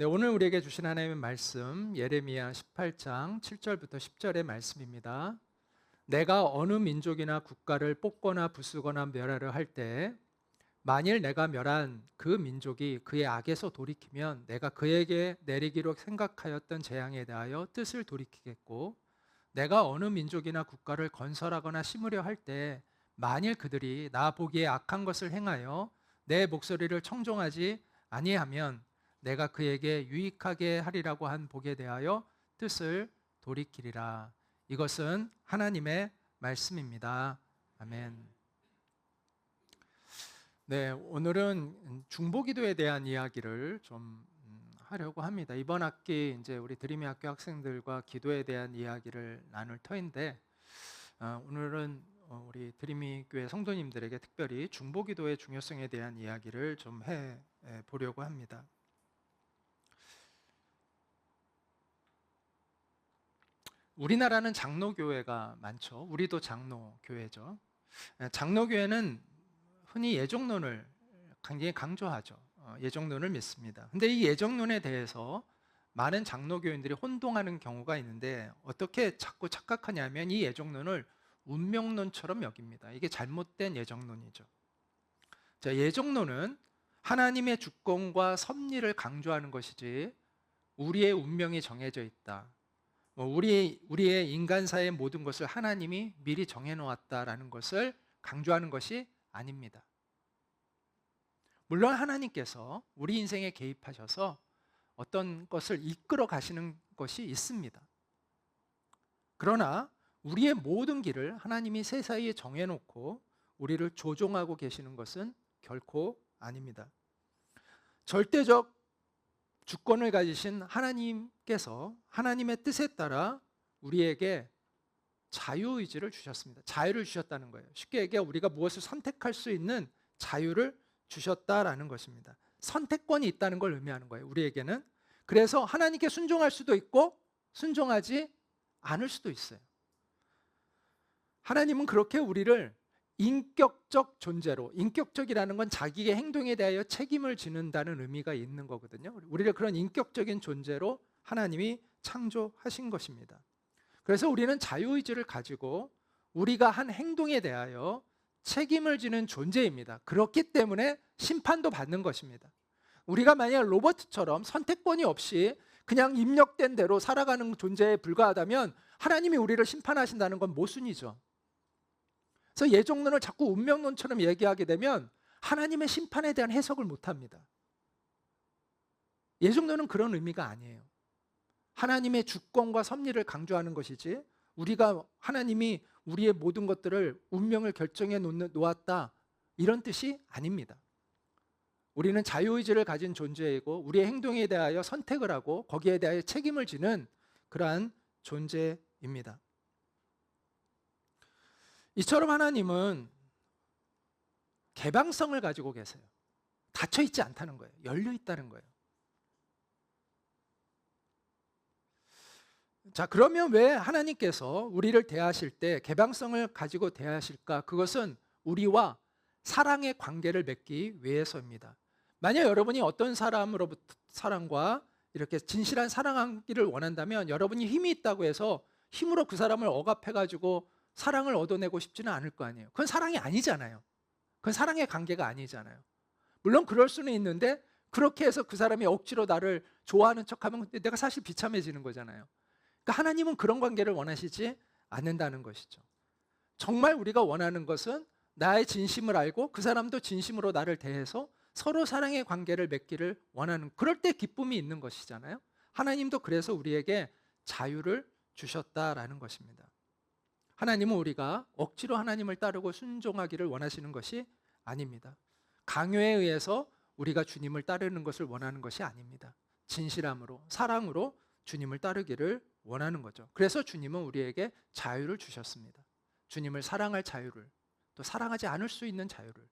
네, 오늘 우리에게 주신 하나님의 말씀 예레미야 18장 7절부터 10절의 말씀입니다. 내가 어느 민족이나 국가를 뽑거나 부수거나 멸하려 할 때 만일 내가 멸한 그 민족이 그의 악에서 돌이키면 내가 그에게 내리기로 생각하였던 재앙에 대하여 뜻을 돌이키겠고, 내가 어느 민족이나 국가를 건설하거나 심으려 할 때 만일 그들이 나 보기에 악한 것을 행하여 내 목소리를 청종하지 아니하면 내가 그에게 유익하게 하리라고 한 복에 대하여 뜻을 돌이키리라. 이것은 하나님의 말씀입니다. 아멘. 네, 오늘은 중보기도에 대한 이야기를 좀 하려고 합니다. 이번 학기 이제 우리 드림의 학교 학생들과 기도에 대한 이야기를 나눌 터인데, 오늘은 우리 드림이 교회 성도님들에게 특별히 중보기도의 중요성에 대한 이야기를 좀 해 보려고 합니다. 우리나라는 장로교회가 많죠. 우리도 장로교회죠. 장로교회는 흔히 예정론을 굉장히 강조하죠. 예정론을 믿습니다. 근데 이 예정론에 대해서 많은 장로교인들이 혼동하는 경우가 있는데, 어떻게 자꾸 착각하냐면 이 예정론을 운명론처럼 여깁니다. 이게 잘못된 예정론이죠. 자, 예정론은 하나님의 주권과 섭리를 강조하는 것이지 우리의 운명이 정해져 있다, 우리의 인간사의 모든 것을 하나님이 미리 정해놓았다라는 것을 강조하는 것이 아닙니다. 물론 하나님께서 우리 인생에 개입하셔서 어떤 것을 이끌어 가시는 것이 있습니다. 그러나 우리의 모든 길을 하나님이 세사이에 정해놓고 우리를 조종하고 계시는 것은 결코 아닙니다. 절대적 주권을 가지신 하나님께서 하나님의 뜻에 따라 우리에게 자유의지를 주셨습니다. 자유를 주셨다는 거예요. 쉽게 얘기해 우리가 무엇을 선택할 수 있는 자유를 주셨다라는 것입니다. 선택권이 있다는 걸 의미하는 거예요, 우리에게는. 그래서 하나님께 순종할 수도 있고 순종하지 않을 수도 있어요. 하나님은 그렇게 우리를 인격적 존재로, 인격적이라는 건 자기의 행동에 대하여 책임을 지는다는 의미가 있는 거거든요. 우리를 그런 인격적인 존재로 하나님이 창조하신 것입니다. 그래서 우리는 자유의지를 가지고 우리가 한 행동에 대하여 책임을 지는 존재입니다. 그렇기 때문에 심판도 받는 것입니다. 우리가 만약 로버트처럼 선택권이 없이 그냥 입력된 대로 살아가는 존재에 불과하다면 하나님이 우리를 심판하신다는 건 모순이죠. 그래서 예정론을 자꾸 운명론처럼 얘기하게 되면 하나님의 심판에 대한 해석을 못합니다. 예정론은 그런 의미가 아니에요. 하나님의 주권과 섭리를 강조하는 것이지, 우리가 하나님이 우리의 모든 것들을 운명을 결정해 놓았다, 이런 뜻이 아닙니다. 우리는 자유의지를 가진 존재이고 우리의 행동에 대하여 선택을 하고 거기에 대하여 책임을 지는 그러한 존재입니다. 이처럼 하나님은 개방성을 가지고 계세요. 닫혀 있지 않다는 거예요. 열려 있다는 거예요. 자, 그러면 왜 하나님께서 우리를 대하실 때 개방성을 가지고 대하실까? 그것은 우리와 사랑의 관계를 맺기 위해서입니다. 만약 여러분이 어떤 사람으로부터 사랑과 이렇게 진실한 사랑하기를 원한다면 여러분이 힘이 있다고 해서 힘으로 그 사람을 억압해가지고 사랑을 얻어내고 싶지는 않을 거 아니에요. 그건 사랑이 아니잖아요. 그건 사랑의 관계가 아니잖아요. 물론 그럴 수는 있는데, 그렇게 해서 그 사람이 억지로 나를 좋아하는 척하면 내가 사실 비참해지는 거잖아요. 그러니까 하나님은 그런 관계를 원하시지 않는다는 것이죠. 정말 우리가 원하는 것은 나의 진심을 알고 그 사람도 진심으로 나를 대해서 서로 사랑의 관계를 맺기를 원하는, 그럴 때 기쁨이 있는 것이잖아요. 하나님도 그래서 우리에게 자유를 주셨다라는 것입니다. 하나님은 우리가 억지로 하나님을 따르고 순종하기를 원하시는 것이 아닙니다. 강요에 의해서 우리가 주님을 따르는 것을 원하는 것이 아닙니다. 진실함으로, 사랑으로 주님을 따르기를 원하는 거죠. 그래서 주님은 우리에게 자유를 주셨습니다. 주님을 사랑할 자유를, 또 사랑하지 않을 수 있는 자유를,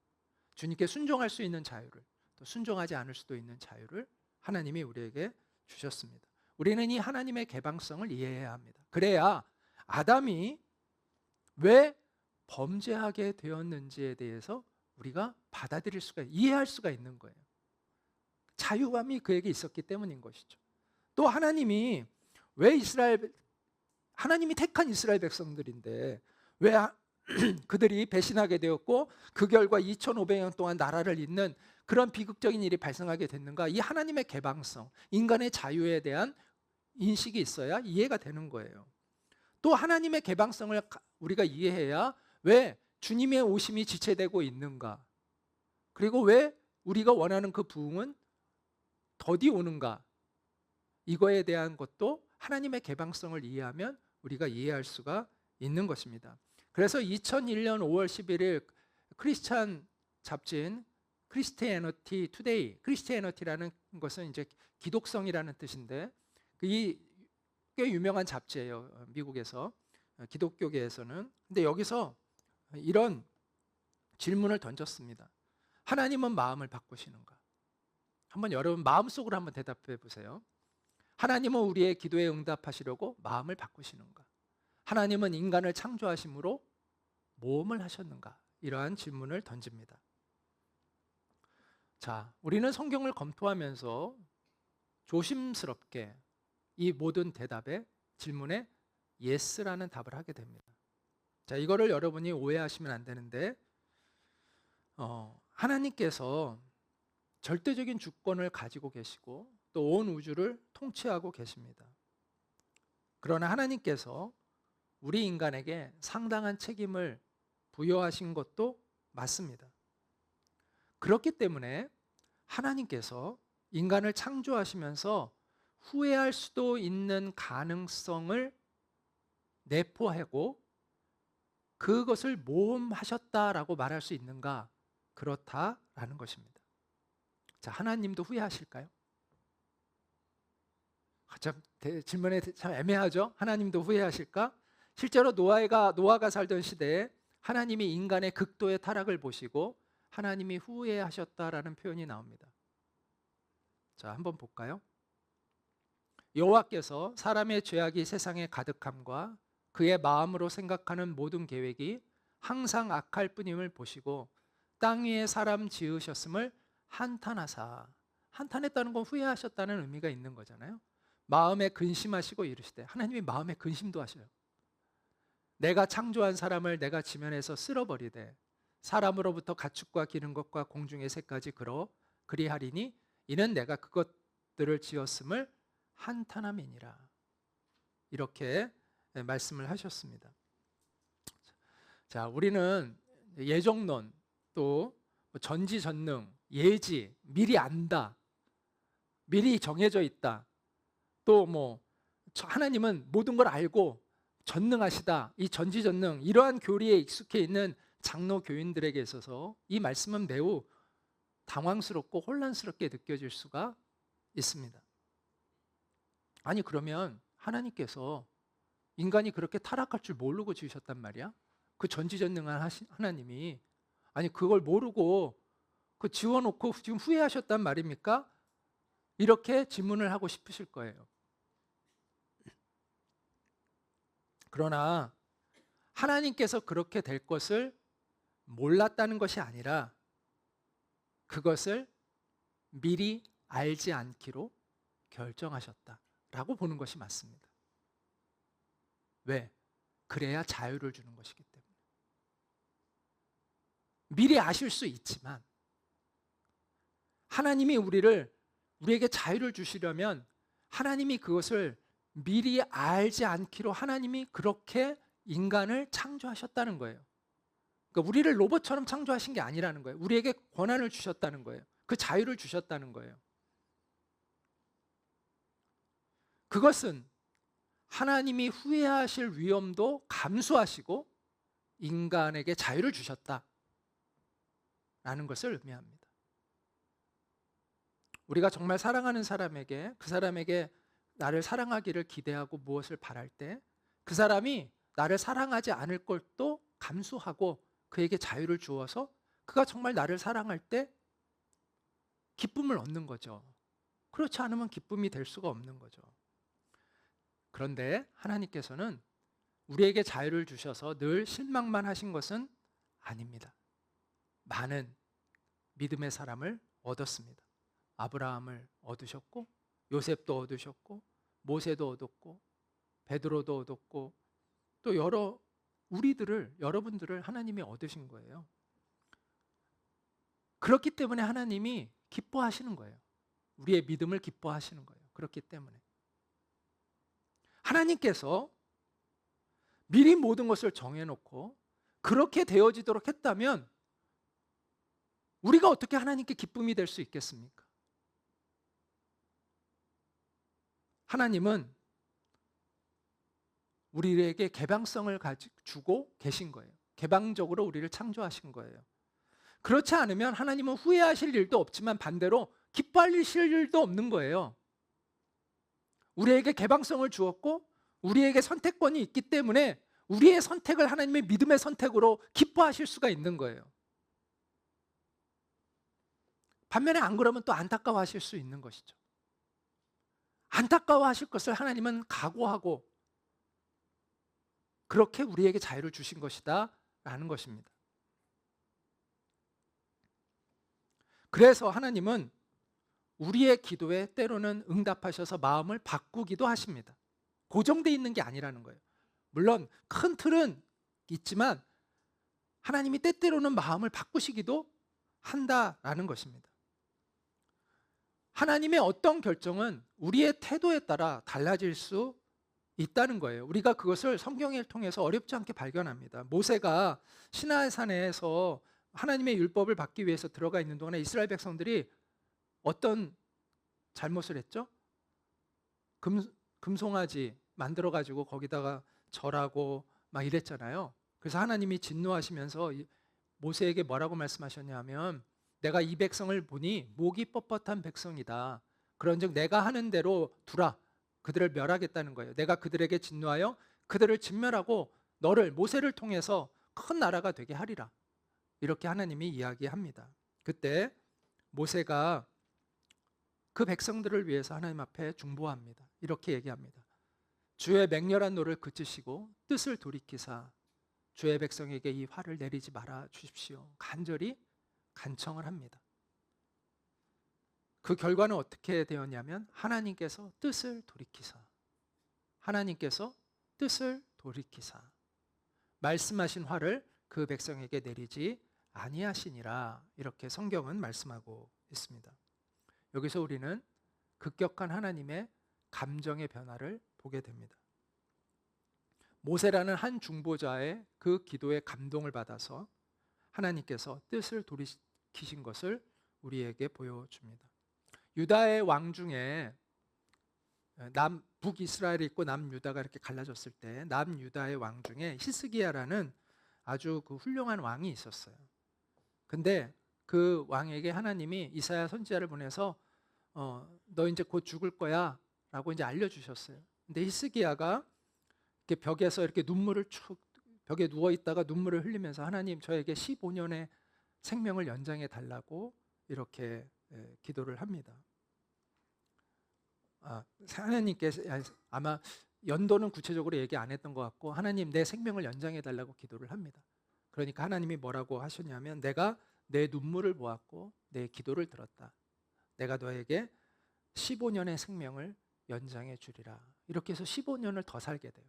주님께 순종할 수 있는 자유를, 또 순종하지 않을 수도 있는 자유를 하나님이 우리에게 주셨습니다. 우리는 이 하나님의 개방성을 이해해야 합니다. 그래야 아담이 왜 범죄하게 되었는지에 대해서 우리가 받아들일 수가, 이해할 수가 있는 거예요. 자유함이 그에게 있었기 때문인 것이죠. 또 하나님이 왜 하나님이 택한 이스라엘 백성들인데 왜 그들이 배신하게 되었고 그 결과 2500년 동안 나라를 잇는 그런 비극적인 일이 발생하게 됐는가? 이 하나님의 개방성, 인간의 자유에 대한 인식이 있어야 이해가 되는 거예요. 또 하나님의 개방성을 우리가 이해해야 왜 주님의 오심이 지체되고 있는가? 그리고 왜 우리가 원하는 그 부흥은 더디 오는가? 이거에 대한 것도 하나님의 개방성을 이해하면 우리가 이해할 수가 있는 것입니다. 그래서 2001년 5월 11일 크리스찬 잡지인 크리스티애니티 투데이, 크리스티애니티라는 것은 이제 기독성이라는 뜻인데 이 꽤 유명한 잡지예요. 미국에서 기독교계에서는. 근데 여기서 이런 질문을 던졌습니다. 하나님은 마음을 바꾸시는가? 한번 여러분 마음속으로 한번 대답해 보세요. 하나님은 우리의 기도에 응답하시려고 마음을 바꾸시는가? 하나님은 인간을 창조하심으로 모험을 하셨는가? 이러한 질문을 던집니다. 자, 우리는 성경을 검토하면서 조심스럽게 이 모든 대답에 질문에 yes라는 답을 하게 됩니다. 자, 이거를 여러분이 오해하시면 안 되는데 하나님께서 절대적인 주권을 가지고 계시고 또 온 우주를 통치하고 계십니다. 그러나 하나님께서 우리 인간에게 상당한 책임을 부여하신 것도 맞습니다. 그렇기 때문에 하나님께서 인간을 창조하시면서 후회할 수도 있는 가능성을 내포하고 그것을 모험하셨다라고 말할 수 있는가? 그렇다라는 것입니다. 자, 하나님도 후회하실까요? 질문에 참 애매하죠? 하나님도 후회하실까? 실제로 노아가 살던 시대에 하나님이 인간의 극도의 타락을 보시고 하나님이 후회하셨다라는 표현이 나옵니다. 자, 한번 볼까요? 여호와께서 사람의 죄악이 세상에 가득함과 그의 마음으로 생각하는 모든 계획이 항상 악할 뿐임을 보시고 땅 위에 사람 지으셨음을 한탄하사. 한탄했다는 건 후회하셨다는 의미가 있는 거잖아요. 마음에 근심하시고 이르시되, 하나님이 마음에 근심도 하셔요. 내가 창조한 사람을 내가 지면에서 쓸어버리되 사람으로부터 가축과 기는 것과 공중의 새까지 그리하리니 이는 내가 그것들을 지었음을 한탄함이니라. 이렇게 말씀을 하셨습니다. 자, 우리는 예정론, 또 전지전능, 예지, 미리 안다, 미리 정해져 있다, 또 하나님은 모든 걸 알고 전능하시다, 이 전지전능, 이러한 교리에 익숙해 있는 장로 교인들에게 있어서 이 말씀은 매우 당황스럽고 혼란스럽게 느껴질 수가 있습니다. 아니, 그러면 하나님께서 인간이 그렇게 타락할 줄 모르고 지으셨단 말이야? 그 전지전능한 하나님이, 아니 그걸 모르고 그 지워놓고 지금 후회하셨단 말입니까? 이렇게 질문을 하고 싶으실 거예요. 그러나 하나님께서 그렇게 될 것을 몰랐다는 것이 아니라 그것을 미리 알지 않기로 결정하셨다라고 보는 것이 맞습니다. 왜? 그래야 자유를 주는 것이기 때문에. 미리 아실 수 있지만 하나님이 우리에게 자유를 주시려면 하나님이 그것을 미리 알지 않기로 하나님이 그렇게 인간을 창조하셨다는 거예요. 그러니까 우리를 로봇처럼 창조하신 게 아니라는 거예요. 우리에게 권한을 주셨다는 거예요. 그 자유를 주셨다는 거예요. 그것은 하나님이 후회하실 위험도 감수하시고 인간에게 자유를 주셨다라는 것을 의미합니다. 우리가 정말 사랑하는 사람에게, 그 사람에게 나를 사랑하기를 기대하고 무엇을 바랄 때 그 사람이 나를 사랑하지 않을 것도 감수하고 그에게 자유를 주어서 그가 정말 나를 사랑할 때 기쁨을 얻는 거죠. 그렇지 않으면 기쁨이 될 수가 없는 거죠. 그런데 하나님께서는 우리에게 자유를 주셔서 늘 실망만 하신 것은 아닙니다. 많은 믿음의 사람을 얻었습니다. 아브라함을 얻으셨고 요셉도 얻으셨고 모세도 얻었고 베드로도 얻었고 또 여러분들을 하나님이 얻으신 거예요. 그렇기 때문에 하나님이 기뻐하시는 거예요. 우리의 믿음을 기뻐하시는 거예요. 그렇기 때문에 하나님께서 미리 모든 것을 정해놓고 그렇게 되어지도록 했다면 우리가 어떻게 하나님께 기쁨이 될 수 있겠습니까? 하나님은 우리에게 개방성을 주고 계신 거예요. 개방적으로 우리를 창조하신 거예요. 그렇지 않으면 하나님은 후회하실 일도 없지만 반대로 기뻐하실 일도 없는 거예요. 우리에게 개방성을 주었고 우리에게 선택권이 있기 때문에 우리의 선택을 하나님의 믿음의 선택으로 기뻐하실 수가 있는 거예요. 반면에 안 그러면 또 안타까워하실 수 있는 것이죠. 안타까워하실 것을 하나님은 각오하고 그렇게 우리에게 자유를 주신 것이다 라는 것입니다. 그래서 하나님은 우리의 기도에 때로는 응답하셔서 마음을 바꾸기도 하십니다. 고정되어 있는 게 아니라는 거예요. 물론 큰 틀은 있지만 하나님이 때때로는 마음을 바꾸시기도 한다라는 것입니다. 하나님의 어떤 결정은 우리의 태도에 따라 달라질 수 있다는 거예요. 우리가 그것을 성경을 통해서 어렵지 않게 발견합니다. 모세가 시나이산에서 하나님의 율법을 받기 위해서 들어가 있는 동안에 이스라엘 백성들이 어떤 잘못을 했죠? 금송아지 만들어가지고 거기다가 절하고 막 이랬잖아요. 그래서 하나님이 진노하시면서 모세에게 뭐라고 말씀하셨냐면 내가 이 백성을 보니 목이 뻣뻣한 백성이다. 그런즉 내가 하는 대로 두라. 그들을 멸하겠다는 거예요. 내가 그들에게 진노하여 그들을 진멸하고 너를 모세를 통해서 큰 나라가 되게 하리라. 이렇게 하나님이 이야기합니다. 그때 모세가 그 백성들을 위해서 하나님 앞에 중보합니다. 이렇게 얘기합니다. 주의 맹렬한 노를 그치시고 뜻을 돌이키사 주의 백성에게 이 화를 내리지 말아 주십시오. 간절히 간청을 합니다. 그 결과는 어떻게 되었냐면 하나님께서 뜻을 돌이키사 말씀하신 화를 그 백성에게 내리지 아니하시니라. 이렇게 성경은 말씀하고 있습니다. 여기서 우리는 급격한 하나님의 감정의 변화를 보게 됩니다. 모세라는 한 중보자의 그 기도에 감동을 받아서 하나님께서 뜻을 돌이키신 것을 우리에게 보여줍니다. 유다의 왕 중에 북이스라엘이 있고 남유다가 이렇게 갈라졌을 때 남유다의 왕 중에 히스기야라는 아주 그 훌륭한 왕이 있었어요. 근데 그 왕에게 하나님이 이사야 선지자를 보내서 너 이제 곧 죽을 거야 라고 이제 알려주셨어요. 근데 히스기야가 이렇게 벽에서 이렇게 벽에 누워 있다가 눈물을 흘리면서 하나님 저에게 15년의 생명을 연장해 달라고 이렇게 기도를 합니다. 하나님께서 아마 연도는 구체적으로 얘기 안 했던 것 같고 하나님 내 생명을 연장해 달라고 기도를 합니다. 그러니까 하나님이 뭐라고 하셨냐면 내가 내 눈물을 보았고 내 기도를 들었다. 내가 너에게 15년의 생명을 연장해 주리라. 이렇게 해서 15년을 더 살게 돼요.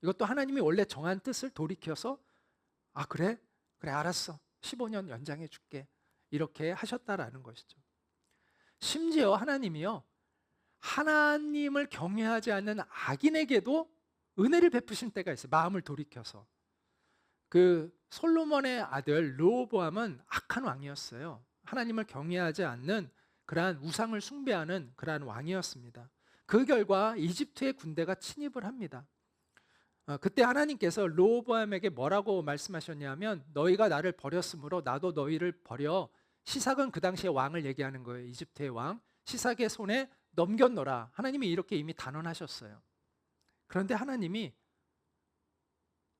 이것도 하나님이 원래 정한 뜻을 돌이켜서 그래 알았어 15년 연장해 줄게 이렇게 하셨다라는 것이죠. 심지어 하나님이요 하나님을 경외하지 않는 악인에게도 은혜를 베푸신 때가 있어요. 마음을 돌이켜서. 그 솔로몬의 아들 르호보암은 악한 왕이었어요. 하나님을 경외하지 않는 그러한 우상을 숭배하는 그러한 왕이었습니다. 그 결과 이집트의 군대가 침입을 합니다. 그때 하나님께서 르호보암에게 뭐라고 말씀하셨냐면 너희가 나를 버렸으므로 나도 너희를 버려 시삭은 그 당시에 왕을 얘기하는 거예요. 이집트의 왕 시삭의 손에 넘겼노라. 하나님이 이렇게 이미 단언하셨어요. 그런데 하나님이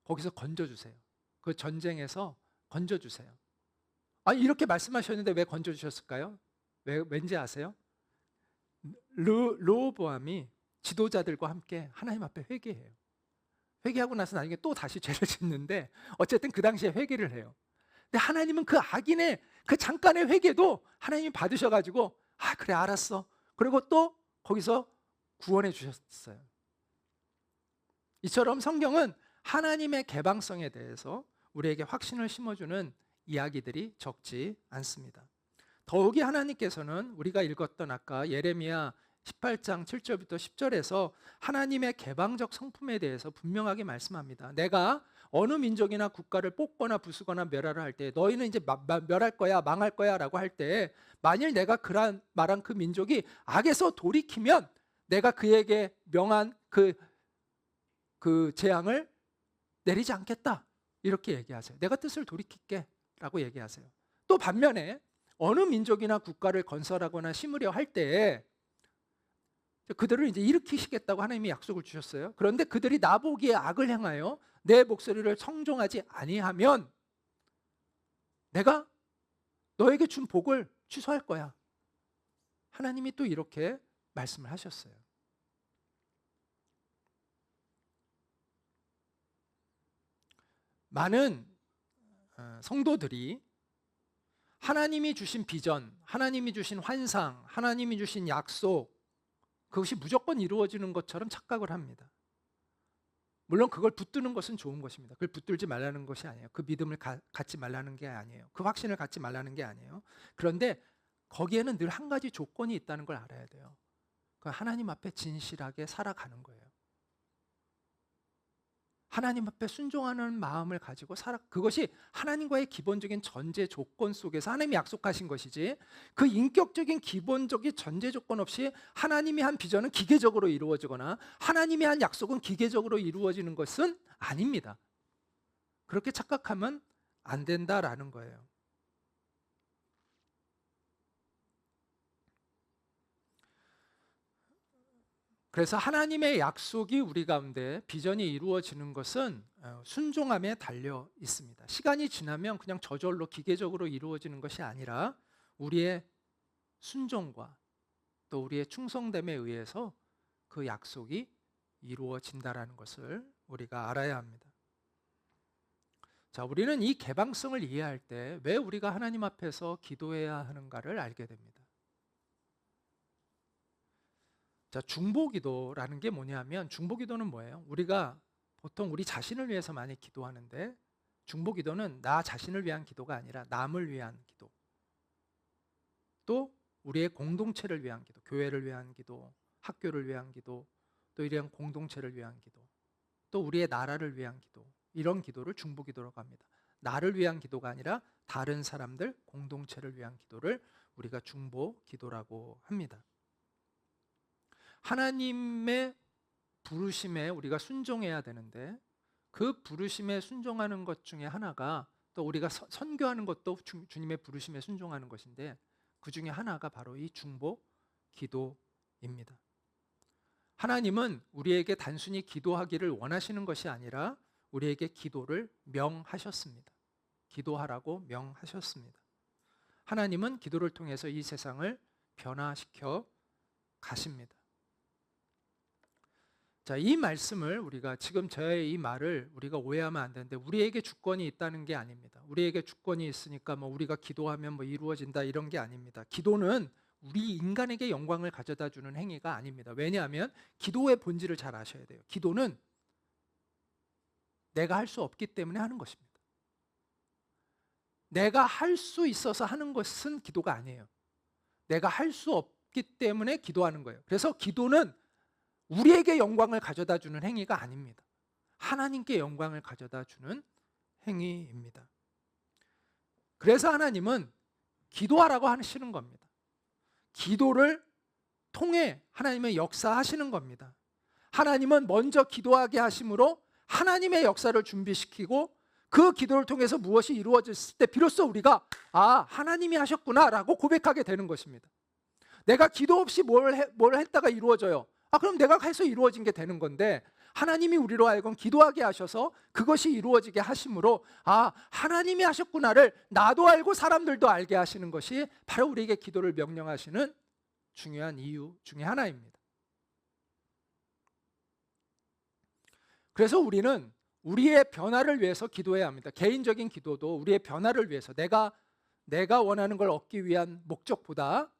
거기서 건져주세요. 그 전쟁에서 건져주세요. 이렇게 말씀하셨는데 왜 건져주셨을까요? 왠지 아세요? 르호보암이 지도자들과 함께 하나님 앞에 회개해요. 회개하고 나서 나중에 또 다시 죄를 짓는데 어쨌든 그 당시에 회개를 해요. 근데 하나님은 그 악인의 그 잠깐의 회개도 하나님이 받으셔가지고 아, 그래, 알았어. 그리고 또 거기서 구원해 주셨어요. 이처럼 성경은 하나님의 개방성에 대해서 우리에게 확신을 심어주는 이야기들이 적지 않습니다. 더욱이 하나님께서는 우리가 읽었던 아까 예레미야 18장 7절부터 10절에서 하나님의 개방적 성품에 대해서 분명하게 말씀합니다. 내가 어느 민족이나 국가를 뽑거나 부수거나 멸하라 할 때 너희는 이제 멸할 거야, 망할 거야 라고 할 때 만일 내가 말한 그 민족이 악에서 돌이키면 내가 그에게 명한 그 재앙을 내리지 않겠다, 이렇게 얘기하세요. 내가 뜻을 돌이킬게 라고 얘기하세요. 또 반면에 어느 민족이나 국가를 건설하거나 심으려 할 때 그들을 이제 일으키시겠다고 하나님이 약속을 주셨어요. 그런데 그들이 나보기에 악을 행하여 내 목소리를 청종하지 아니하면 내가 너에게 준 복을 취소할 거야. 하나님이 또 이렇게 말씀을 하셨어요. 많은 성도들이 하나님이 주신 비전, 하나님이 주신 환상, 하나님이 주신 약속, 그것이 무조건 이루어지는 것처럼 착각을 합니다. 물론 그걸 붙드는 것은 좋은 것입니다. 그걸 붙들지 말라는 것이 아니에요. 그 믿음을 갖지 말라는 게 아니에요. 그 확신을 갖지 말라는 게 아니에요. 그런데 거기에는 늘 한 가지 조건이 있다는 걸 알아야 돼요. 그 하나님 앞에 진실하게 살아가는 거예요. 하나님 앞에 순종하는 마음을 가지고 그것이 하나님과의 기본적인 전제 조건 속에서 하나님이 약속하신 것이지, 그 인격적인 기본적인 전제 조건 없이 하나님이 한 비전은 기계적으로 이루어지거나 하나님이 한 약속은 기계적으로 이루어지는 것은 아닙니다. 그렇게 착각하면 안 된다라는 거예요. 그래서 하나님의 약속이 우리 가운데 비전이 이루어지는 것은 순종함에 달려 있습니다. 시간이 지나면 그냥 저절로 기계적으로 이루어지는 것이 아니라 우리의 순종과 또 우리의 충성됨에 의해서 그 약속이 이루어진다라는 것을 우리가 알아야 합니다. 자, 우리는 이 개방성을 이해할 때 왜 우리가 하나님 앞에서 기도해야 하는가를 알게 됩니다. 자, 중보기도라는 게 뭐냐면, 중보기도는 뭐예요? 우리가 보통 우리 자신을 위해서 많이 기도하는데, 중보기도는 나 자신을 위한 기도가 아니라 남을 위한 기도, 또 우리의 공동체를 위한 기도, 교회를 위한 기도, 학교를 위한 기도, 또 이런 공동체를 위한 기도, 또 우리의 나라를 위한 기도, 이런 기도를 중보기도라고 합니다. 나를 위한 기도가 아니라 다른 사람들, 공동체를 위한 기도를 우리가 중보기도라고 합니다. 하나님의 부르심에 우리가 순종해야 되는데, 그 부르심에 순종하는 것 중에 하나가, 또 우리가 선교하는 것도 주님의 부르심에 순종하는 것인데, 그 중에 하나가 바로 이 중보 기도입니다. 하나님은 우리에게 단순히 기도하기를 원하시는 것이 아니라 우리에게 기도를 명하셨습니다. 기도하라고 명하셨습니다. 하나님은 기도를 통해서 이 세상을 변화시켜 가십니다. 자, 이 말씀을 우리가 지금 저의 이 말을 우리가 오해하면 안 되는데, 우리에게 주권이 있다는 게 아닙니다. 우리에게 주권이 있으니까 우리가 기도하면 이루어진다, 이런 게 아닙니다. 기도는 우리 인간에게 영광을 가져다 주는 행위가 아닙니다. 왜냐하면 기도의 본질을 잘 아셔야 돼요. 기도는 내가 할 수 없기 때문에 하는 것입니다. 내가 할 수 있어서 하는 것은 기도가 아니에요. 내가 할 수 없기 때문에 기도하는 거예요. 그래서 기도는 우리에게 영광을 가져다 주는 행위가 아닙니다. 하나님께 영광을 가져다 주는 행위입니다. 그래서 하나님은 기도하라고 하시는 겁니다. 기도를 통해 하나님의 역사하시는 겁니다. 하나님은 먼저 기도하게 하심으로 하나님의 역사를 준비시키고, 그 기도를 통해서 무엇이 이루어졌을 때 비로소 우리가 하나님이 하셨구나 라고 고백하게 되는 것입니다. 내가 기도 없이 뭘 했다가 이루어져요? 그럼 내가 해서 이루어진 게 되는 건데, 하나님이 우리로 하여금 기도하게 하셔서 그것이 이루어지게 하심으로 하나님이 하셨구나를 나도 알고 사람들도 알게 하시는 것이 바로 우리에게 기도를 명령하시는 중요한 이유 중에 하나입니다. 그래서 우리는 우리의 변화를 위해서 기도해야 합니다. 개인적인 기도도 우리의 변화를 위해서, 내가 원하는 걸 얻기 위한 목적보다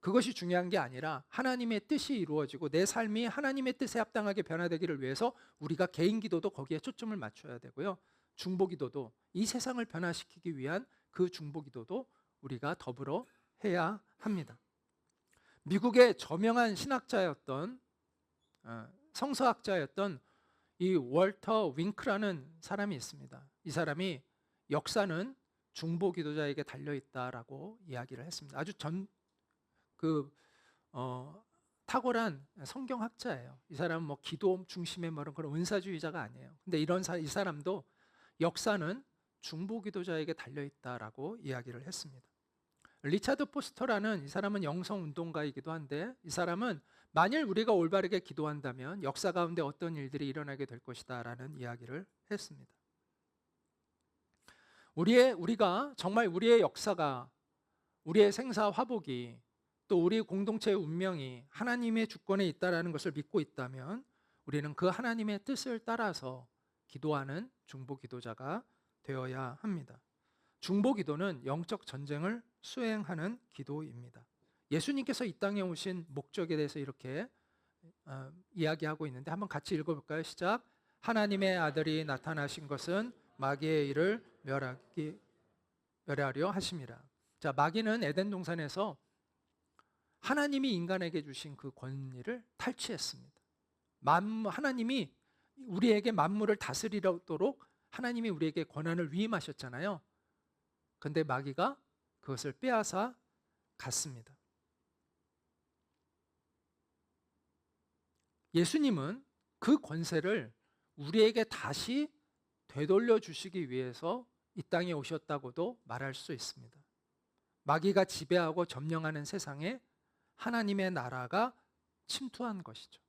그것이 중요한 게 아니라 하나님의 뜻이 이루어지고 내 삶이 하나님의 뜻에 합당하게 변화되기를 위해서 우리가 개인 기도도 거기에 초점을 맞춰야 되고요. 중보 기도도 이 세상을 변화시키기 위한 그 중보 기도도 우리가 더불어 해야 합니다. 미국의 저명한 신학자였던 성서학자였던 이 월터 윙크라는 사람이 있습니다. 이 사람이 역사는 중보 기도자에게 달려 있다라고 이야기를 했습니다. 아주 탁월한 성경학자예요. 이 사람은 뭐 기도 중심의 그런 은사주의자가 아니에요. 근데 이 사람도 역사는 중보 기도자에게 달려 있다라고 이야기를 했습니다. 리차드 포스터라는 이 사람은 영성 운동가이기도 한데 이 사람은 만일 우리가 올바르게 기도한다면 역사 가운데 어떤 일들이 일어나게 될 것이다라는 이야기를 했습니다. 우리가 정말 우리의 역사가, 우리의 생사 화복이, 또 우리 공동체의 운명이 하나님의 주권에 있다라는 것을 믿고 있다면 우리는 그 하나님의 뜻을 따라서 기도하는 중보 기도자가 되어야 합니다. 중보 기도는 영적 전쟁을 수행하는 기도입니다. 예수님께서 이 땅에 오신 목적에 대해서 이렇게 이야기하고 있는데 한번 같이 읽어볼까요? 시작. 하나님의 아들이 나타나신 것은 마귀의 일을 멸하려 하심이라. 자, 마귀는 에덴 동산에서 하나님이 인간에게 주신 그 권위를 탈취했습니다. 하나님이 우리에게 만물을 다스리도록 하나님이 우리에게 권한을 위임하셨잖아요. 그런데 마귀가 그것을 빼앗아 갔습니다. 예수님은 그 권세를 우리에게 다시 되돌려 주시기 위해서 이 땅에 오셨다고도 말할 수 있습니다. 마귀가 지배하고 점령하는 세상에 하나님의 나라가 침투한 것이죠.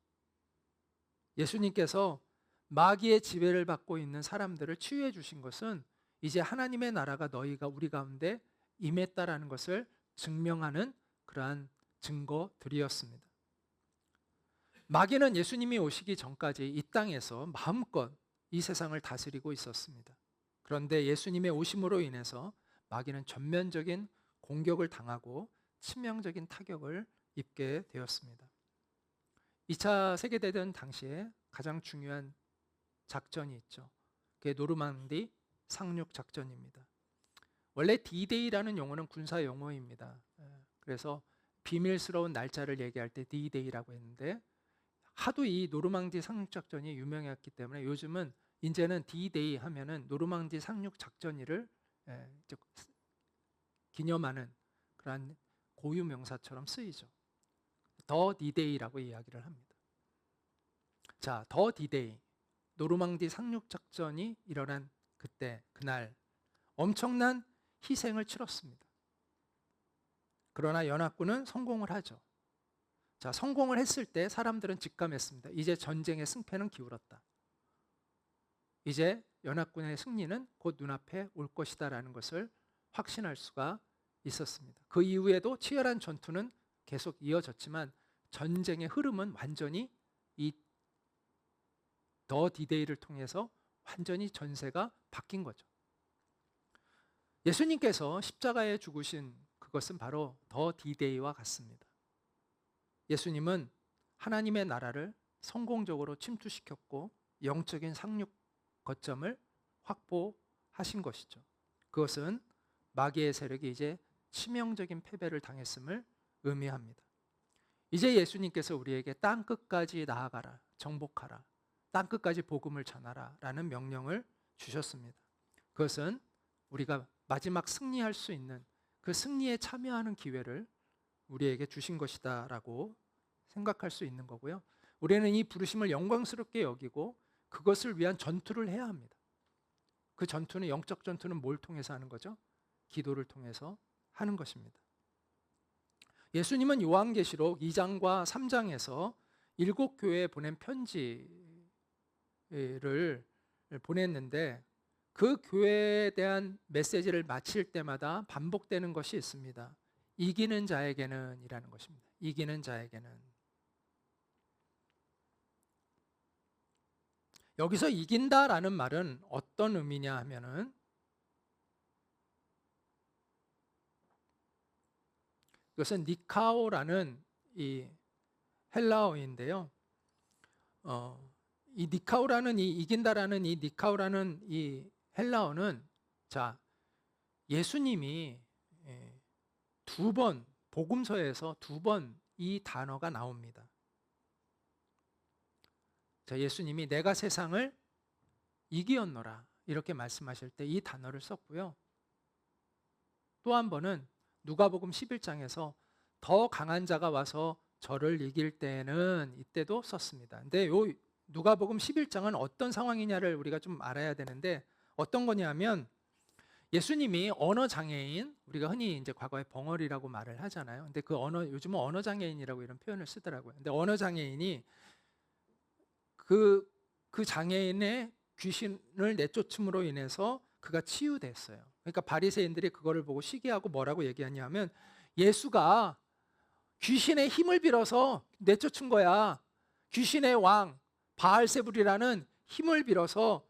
예수님께서 마귀의 지배를 받고 있는 사람들을 치유해 주신 것은 이제 하나님의 나라가 우리 가운데 임했다라는 것을 증명하는 그러한 증거들이었습니다. 마귀는 예수님이 오시기 전까지 이 땅에서 마음껏 이 세상을 다스리고 있었습니다. 그런데 예수님의 오심으로 인해서 마귀는 전면적인 공격을 당하고 치명적인 타격을 입게 되었습니다. 2차 세계대전 당시에 가장 중요한 작전이 있죠. 그게 노르망디 상륙 작전입니다. 원래 D-Day라는 용어는 군사 용어입니다. 그래서 비밀스러운 날짜를 얘기할 때 D-Day라고 했는데 하도 이 노르망디 상륙 작전이 유명했기 때문에 요즘은 이제는 D-Day 하면은 노르망디 상륙 작전일을 기념하는 그러한 고유 명사처럼 쓰이죠. 더 D-Day라고 이야기를 합니다. 자, 더 D-Day, 노르망디 상륙 작전이 일어난 그날 엄청난 희생을 치렀습니다. 그러나 연합군은 성공을 하죠. 자, 성공을 했을 때 사람들은 직감했습니다. 이제 전쟁의 승패는 기울었다. 이제 연합군의 승리는 곧 눈앞에 올 것이다라는 것을 확신할 수가 있었습니다. 그 이후에도 치열한 전투는 계속 이어졌지만 전쟁의 흐름은 완전히 이 더 D-Day를 통해서 완전히 전세가 바뀐 거죠. 예수님께서 십자가에 죽으신 그것은 바로 더 D-Day와 같습니다. 예수님은 하나님의 나라를 성공적으로 침투시켰고 영적인 상륙 거점을 확보하신 것이죠. 그것은 마귀의 세력이 이제 치명적인 패배를 당했음을 의미합니다. 이제 예수님께서 우리에게 땅 끝까지 나아가라, 정복하라, 땅 끝까지 복음을 전하라 라는 명령을 주셨습니다. 그것은 우리가 마지막 승리할 수 있는 그 승리에 참여하는 기회를 우리에게 주신 것이다 라고 생각할 수 있는 거고요. 우리는 이 부르심을 영광스럽게 여기고 그것을 위한 전투를 해야 합니다. 그 전투는, 영적 전투는 뭘 통해서 하는 거죠? 기도를 통해서 하는 것입니다. 예수님은 요한계시록 2장과 3장에서 7교회에 보낸 편지를 보냈는데 그 교회에 대한 메시지를 마칠 때마다 반복되는 것이 있습니다. 이기는 자에게는 이라는 것입니다. 이기는 자에게는. 여기서 이긴다라는 말은 어떤 의미냐 하면은 이것은 니카오라는 이 헬라어인데요. 이 니카오라는 이 이긴다라는 이 니카오라는 이 헬라어는 자 예수님이 2번 복음서에서 2번 이 단어가 나옵니다. 자, 예수님이 내가 세상을 이기었노라 이렇게 말씀하실 때 이 단어를 썼고요. 또 한 번은 누가복음 11장에서 더 강한 자가 와서 저를 이길 때는 이때도 썼습니다. 근데 요 누가복음 11장은 어떤 상황이냐를 우리가 좀 알아야 되는데 어떤 거냐면 예수님이 언어 장애인, 우리가 흔히 이제 과거에 벙어리라고 말을 하잖아요. 근데 그 요즘은 언어 장애인이라고 이런 표현을 쓰더라고요. 근데 언어 장애인이 그 장애인의 귀신을 내쫓음으로 인해서 그가 치유됐어요. 그러니까 바리새인들이 그거를 보고 시기하고 뭐라고 얘기하냐면 예수가 귀신의 힘을 빌어서 내쫓은 거야. 귀신의 왕 바알세불이라는 힘을 빌어서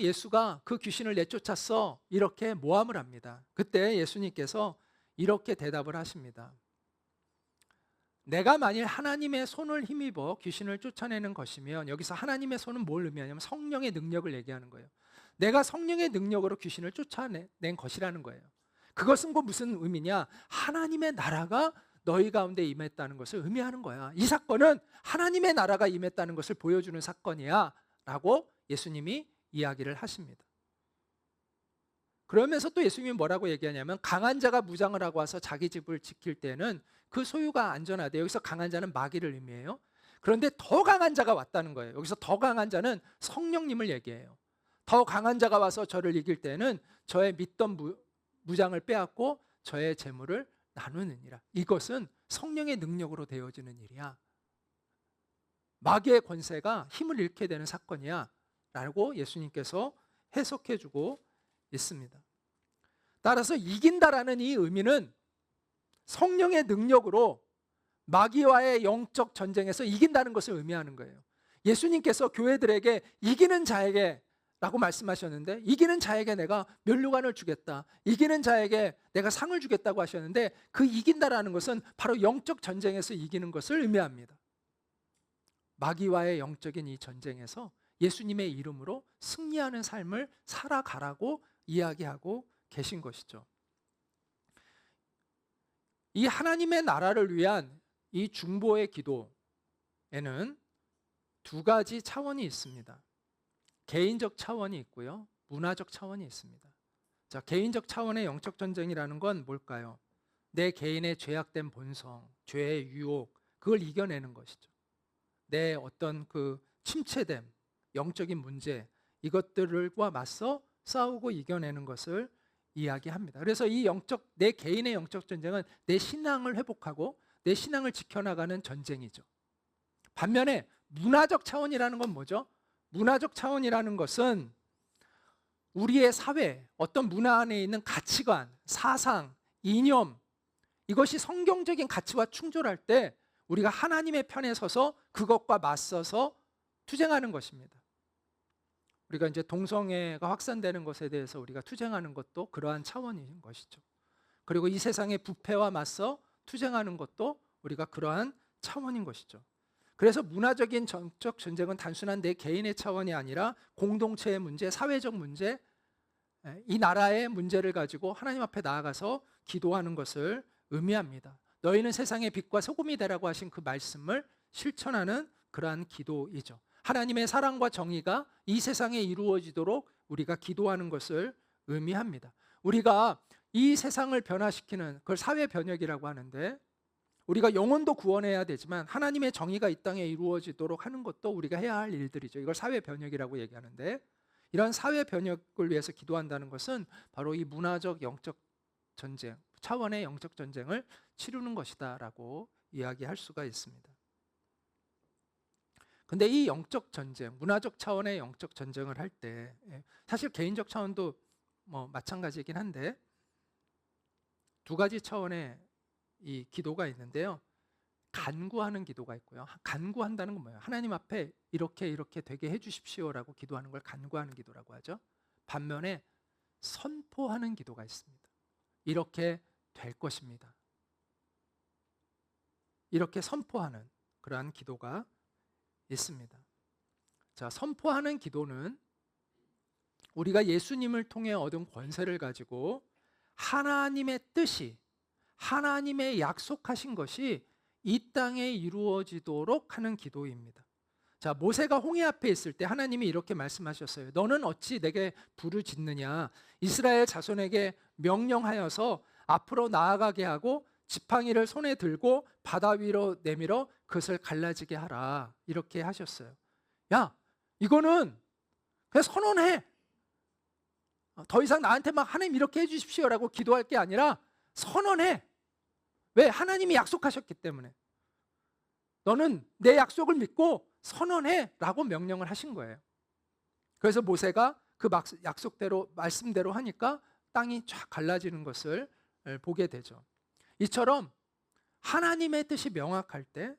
예수가 그 귀신을 내쫓았어. 이렇게 모함을 합니다. 그때 예수님께서 이렇게 대답을 하십니다. 내가 만일 하나님의 손을 힘입어 귀신을 쫓아내는 것이면, 여기서 하나님의 손은 뭘 의미하냐면 성령의 능력을 얘기하는 거예요. 내가 성령의 능력으로 귀신을 쫓아낸 것이라는 거예요. 그것은 무슨 의미냐? 하나님의 나라가 너희 가운데 임했다는 것을 의미하는 거야. 이 사건은 하나님의 나라가 임했다는 것을 보여주는 사건이야 라고 예수님이 이야기를 하십니다. 그러면서 또 예수님이 뭐라고 얘기하냐면 강한 자가 무장을 하고 와서 자기 집을 지킬 때는 그 소유가 안전하대. 여기서 강한 자는 마귀를 의미해요. 그런데 더 강한 자가 왔다는 거예요. 여기서 더 강한 자는 성령님을 얘기해요. 더 강한 자가 와서 저를 이길 때는 저의 믿던 무장을 빼앗고 저의 재물을 나누느니라. 이것은 성령의 능력으로 되어지는 일이야. 마귀의 권세가 힘을 잃게 되는 사건이야 라고 예수님께서 해석해주고 있습니다. 따라서 이긴다라는 이 의미는 성령의 능력으로 마귀와의 영적 전쟁에서 이긴다는 것을 의미하는 거예요. 예수님께서 교회들에게 이기는 자에게 라고 말씀하셨는데, 이기는 자에게 내가 면류관을 주겠다, 이기는 자에게 내가 상을 주겠다고 하셨는데, 그 이긴다라는 것은 바로 영적 전쟁에서 이기는 것을 의미합니다. 마귀와의 영적인 이 전쟁에서 예수님의 이름으로 승리하는 삶을 살아가라고 이야기하고 계신 것이죠. 이 하나님의 나라를 위한 이 중보의 기도에는 2가지 차원이 있습니다. 개인적 차원이 있고요, 문화적 차원이 있습니다. 자, 개인적 차원의 영적 전쟁이라는 건 뭘까요? 내 개인의 죄악된 본성, 죄의 유혹, 그걸 이겨내는 것이죠. 내 어떤 그 침체됨, 영적인 문제, 이것들과 맞서 싸우고 이겨내는 것을 이야기합니다. 그래서 이 내 개인의 영적 전쟁은 내 신앙을 회복하고 내 신앙을 지켜나가는 전쟁이죠. 반면에 문화적 차원이라는 건 뭐죠? 문화적 차원이라는 것은 우리의 사회, 어떤 문화 안에 있는 가치관, 사상, 이념, 이것이 성경적인 가치와 충돌할 때 우리가 하나님의 편에 서서 그것과 맞서서 투쟁하는 것입니다. 우리가 이제 동성애가 확산되는 것에 대해서 우리가 투쟁하는 것도 그러한 차원인 것이죠. 그리고 이 세상의 부패와 맞서 투쟁하는 것도 우리가 그러한 차원인 것이죠. 그래서 문화적인 정적 전쟁은 단순한 내 개인의 차원이 아니라 공동체의 문제, 사회적 문제, 이 나라의 문제를 가지고 하나님 앞에 나아가서 기도하는 것을 의미합니다. 너희는 세상의 빛과 소금이 되라고 하신 그 말씀을 실천하는 그러한 기도이죠. 하나님의 사랑과 정의가 이 세상에 이루어지도록 우리가 기도하는 것을 의미합니다. 우리가 이 세상을 변화시키는 그걸 사회 변혁이라고 하는데, 우리가 영혼도 구원해야 되지만 하나님의 정의가 이 땅에 이루어지도록 하는 것도 우리가 해야 할 일들이죠. 이걸 사회 변혁이라고 얘기하는데, 이런 사회 변혁을 위해서 기도한다는 것은 바로 이 문화적 영적 전쟁, 차원의 영적 전쟁을 치르는 것이다라고 이야기할 수가 있습니다. 근데 이 영적 전쟁, 문화적 차원의 영적 전쟁을 할 때 사실 개인적 차원도 마찬가지이긴 한데 2가지 차원의 이 기도가 있는데요. 간구하는 기도가 있고요. 간구한다는 건 뭐예요? 하나님 앞에 이렇게 되게 해주십시오라고 기도하는 걸 간구하는 기도라고 하죠. 반면에 선포하는 기도가 있습니다. 이렇게 될 것입니다. 이렇게 선포하는 그러한 기도가 있습니다. 자, 선포하는 기도는 우리가 예수님을 통해 얻은 권세를 가지고 하나님의 뜻이, 하나님의 약속하신 것이 이 땅에 이루어지도록 하는 기도입니다. 자, 모세가 홍해 앞에 있을 때 하나님이 이렇게 말씀하셨어요. 너는 어찌 내게 불을 짓느냐? 이스라엘 자손에게 명령하여서 앞으로 나아가게 하고 지팡이를 손에 들고 바다 위로 내밀어 그것을 갈라지게 하라. 이렇게 하셨어요. 야, 이거는 그냥 선언해. 더 이상 나한테 막 하나님 이렇게 해주십시오라고 기도할 게 아니라 선언해. 왜? 하나님이 약속하셨기 때문에. 너는 내 약속을 믿고 선언해 라고 명령을 하신 거예요. 그래서 모세가 그 약속대로 말씀대로 하니까 땅이 쫙 갈라지는 것을 보게 되죠. 이처럼 하나님의 뜻이 명확할 때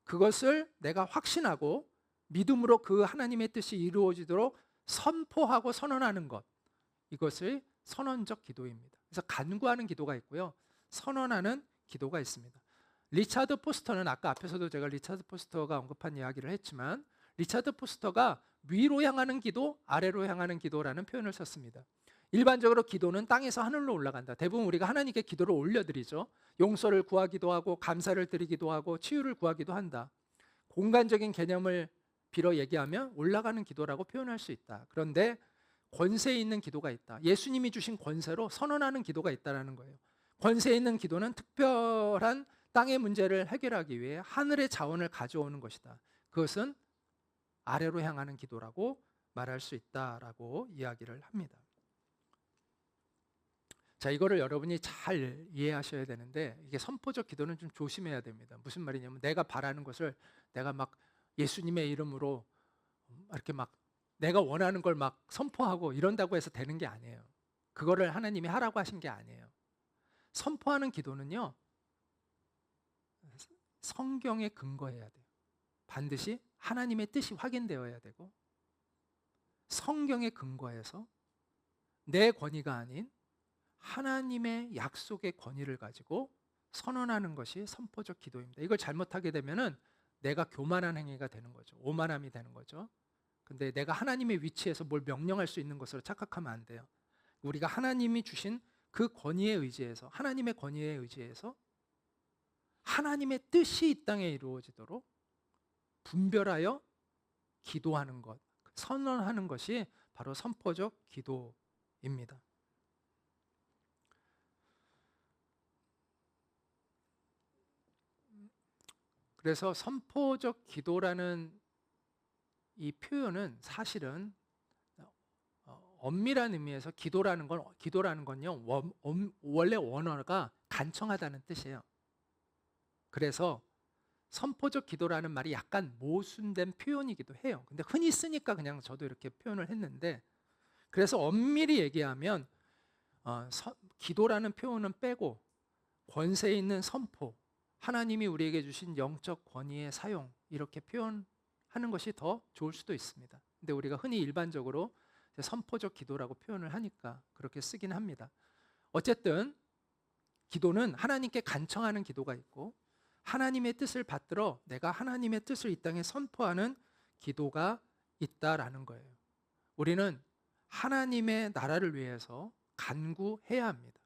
그것을 내가 확신하고 믿음으로 그 하나님의 뜻이 이루어지도록 선포하고 선언하는 것, 이것을 선언적 기도입니다. 그래서 간구하는 기도가 있고요, 선언하는 기도가 있습니다. 리차드 포스터는 아까 앞에서도 제가 리차드 포스터가 언급한 이야기를 했지만 리차드 포스터가 위로 향하는 기도, 아래로 향하는 기도라는 표현을 썼습니다. 일반적으로 기도는 땅에서 하늘로 올라간다. 대부분 우리가 하나님께 기도를 올려드리죠. 용서를 구하기도 하고 감사를 드리기도 하고 치유를 구하기도 한다. 공간적인 개념을 빌어 얘기하면 올라가는 기도라고 표현할 수 있다. 그런데 권세 있는 기도가 있다. 예수님이 주신 권세로 선언하는 기도가 있다는 거예요. 권세 있는 기도는 특별한 땅의 문제를 해결하기 위해 하늘의 자원을 가져오는 것이다. 그것은 아래로 향하는 기도라고 말할 수 있다라고 이야기를 합니다. 자, 이거를 여러분이 잘 이해하셔야 되는데 이게 선포적 기도는 좀 조심해야 됩니다. 무슨 말이냐면 내가 바라는 것을 내가 막 예수님의 이름으로 이렇게 막 내가 원하는 걸 막 선포하고 이런다고 해서 되는 게 아니에요. 그거를 하나님이 하라고 하신 게 아니에요. 선포하는 기도는요, 성경에 근거해야 돼요. 반드시 하나님의 뜻이 확인되어야 되고 성경에 근거해서 내 권위가 아닌 하나님의 약속의 권위를 가지고 선언하는 것이 선포적 기도입니다. 이걸 잘못하게 되면은 내가 교만한 행위가 되는 거죠. 오만함이 되는 거죠. 근데 내가 하나님의 위치에서 뭘 명령할 수 있는 것으로 착각하면 안 돼요. 우리가 하나님이 주신 그 권위에 의지해서, 하나님의 권위에 의지해서 하나님의 뜻이 이 땅에 이루어지도록 분별하여 기도하는 것, 선언하는 것이 바로 선포적 기도입니다. 그래서 선포적 기도라는 이 표현은 사실은 엄밀한 의미에서 기도라는 건요, 원래 원어가 간청하다는 뜻이에요. 그래서 선포적 기도라는 말이 약간 모순된 표현이기도 해요. 근데 흔히 쓰니까 그냥 저도 이렇게 표현을 했는데, 그래서 엄밀히 얘기하면 기도라는 표현은 빼고 권세 있는 선포, 하나님이 우리에게 주신 영적 권위의 사용, 이렇게 표현하는 것이 더 좋을 수도 있습니다. 근데 우리가 흔히 일반적으로 선포적 기도라고 표현을 하니까 그렇게 쓰긴 합니다. 어쨌든 기도는 하나님께 간청하는 기도가 있고 하나님의 뜻을 받들어 내가 하나님의 뜻을 이 땅에 선포하는 기도가 있다라는 거예요. 우리는 하나님의 나라를 위해서 간구해야 합니다.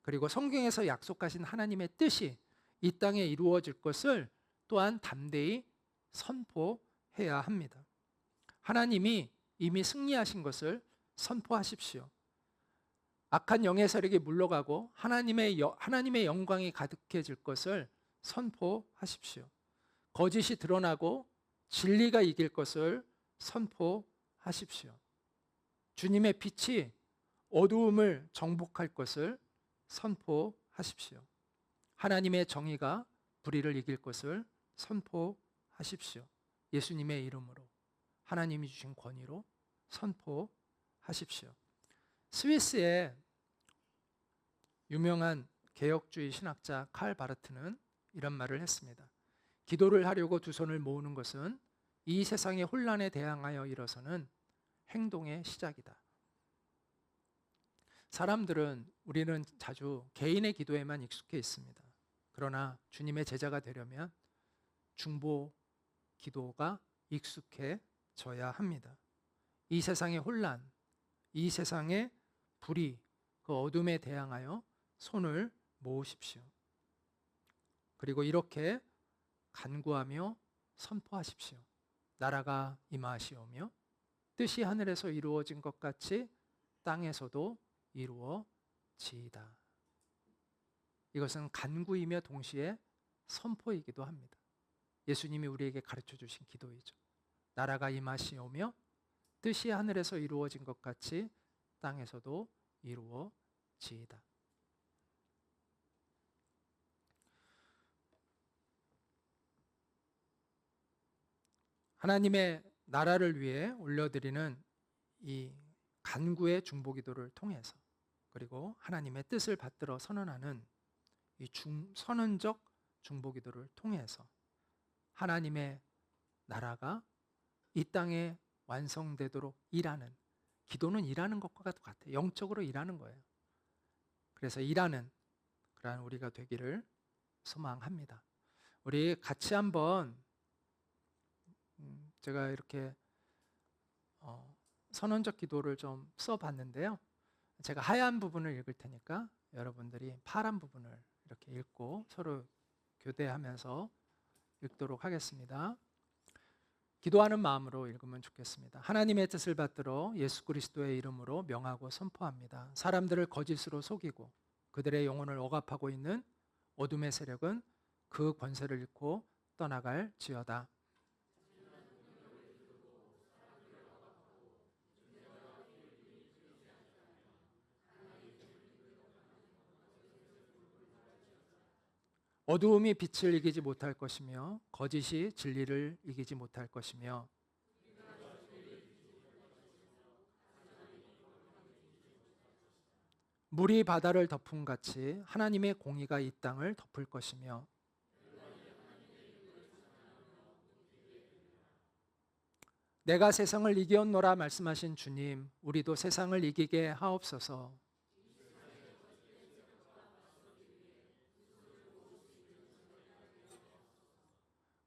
그리고 성경에서 약속하신 하나님의 뜻이 이 땅에 이루어질 것을 또한 담대히 선포해야 합니다. 하나님이 이미 승리하신 것을 선포하십시오. 악한 영의 세력이 물러가고 하나님의 영광이 가득해질 것을 선포하십시오. 거짓이 드러나고 진리가 이길 것을 선포하십시오. 주님의 빛이 어두움을 정복할 것을 선포하십시오. 하나님의 정의가 불의를 이길 것을 선포하십시오. 예수님의 이름으로, 하나님이 주신 권위로 선포하십시오. 스위스의 유명한 개혁주의 신학자 칼 바르트는 이런 말을 했습니다. 기도를 하려고 두 손을 모으는 것은 이 세상의 혼란에 대항하여 일어서는 행동의 시작이다. 우리는 자주 개인의 기도에만 익숙해 있습니다. 그러나 주님의 제자가 되려면 중보 기도가 익숙해져야 합니다. 이 세상의 혼란, 이 세상의 불의, 그 어둠에 대항하여 손을 모으십시오. 그리고 이렇게 간구하며 선포하십시오. 나라가 임하시오며 뜻이 하늘에서 이루어진 것 같이 땅에서도 이루어지이다. 이것은 간구이며 동시에 선포이기도 합니다. 예수님이 우리에게 가르쳐 주신 기도이죠. 나라가 임하시오며 뜻이 하늘에서 이루어진 것 같이 땅에서도 이루어지이다. 하나님의 나라를 위해 올려드리는 이 간구의 중보기도를 통해서, 그리고 하나님의 뜻을 받들어 선언하는 이 선언적 중보기도를 통해서 하나님의 나라가 이 땅에 완성되도록 일하는, 기도는 일하는 것과 같아요. 영적으로 일하는 거예요. 그래서 일하는 그러한 우리가 되기를 소망합니다. 우리 같이 한번 제가 이렇게 선언적 기도를 좀 써봤는데요. 제가 하얀 부분을 읽을 테니까 여러분들이 파란 부분을 이렇게 읽고 서로 교대하면서 읽도록 하겠습니다. 기도하는 마음으로 읽으면 좋겠습니다. 하나님의 뜻을 받들어 예수 그리스도의 이름으로 명하고 선포합니다. 사람들을 거짓으로 속이고 그들의 영혼을 억압하고 있는 어둠의 세력은 그 권세를 잃고 떠나갈지어다. 어두움이 빛을 이기지 못할 것이며 거짓이 진리를 이기지 못할 것이며 물이 바다를 덮음 같이 하나님의 공의가 이 땅을 덮을 것이며 내가 세상을 이겼노라 말씀하신 주님, 우리도 세상을 이기게 하옵소서.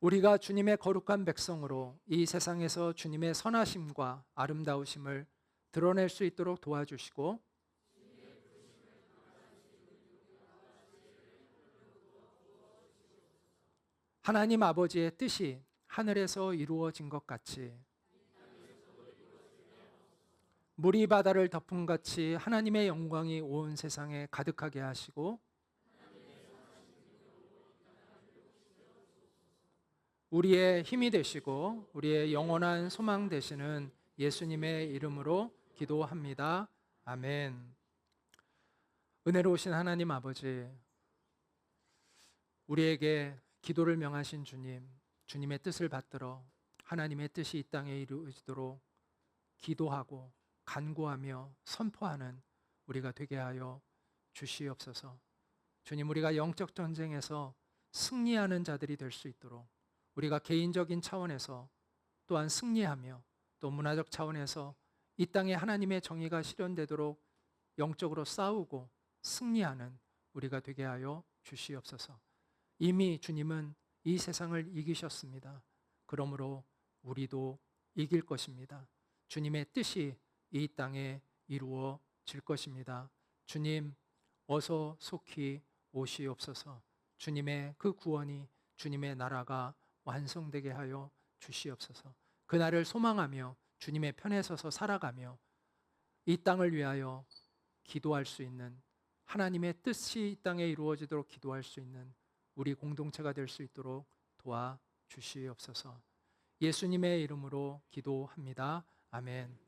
우리가 주님의 거룩한 백성으로 이 세상에서 주님의 선하심과 아름다우심을 드러낼 수 있도록 도와주시고 하나님 아버지의 뜻이 하늘에서 이루어진 것 같이 물이 바다를 덮음 같이 하나님의 영광이 온 세상에 가득하게 하시고 우리의 힘이 되시고 우리의 영원한 소망 되시는 예수님의 이름으로 기도합니다. 아멘. 은혜로우신 하나님 아버지, 우리에게 기도를 명하신 주님, 주님의 뜻을 받들어 하나님의 뜻이 이 땅에 이루어지도록 기도하고 간구하며 선포하는 우리가 되게 하여 주시옵소서. 주님, 우리가 영적 전쟁에서 승리하는 자들이 될 수 있도록 우리가 개인적인 차원에서 또한 승리하며 또 문화적 차원에서 이 땅에 하나님의 정의가 실현되도록 영적으로 싸우고 승리하는 우리가 되게 하여 주시옵소서. 이미 주님은 이 세상을 이기셨습니다. 그러므로 우리도 이길 것입니다. 주님의 뜻이 이 땅에 이루어질 것입니다. 주님, 어서 속히 오시옵소서. 주님의 그 구원이, 주님의 나라가 완성되게 하여 주시옵소서. 그날을 소망하며 주님의 편에 서서 살아가며 이 땅을 위하여 기도할 수 있는, 하나님의 뜻이 이 땅에 이루어지도록 기도할 수 있는 우리 공동체가 될 수 있도록 도와주시옵소서. 예수님의 이름으로 기도합니다. 아멘.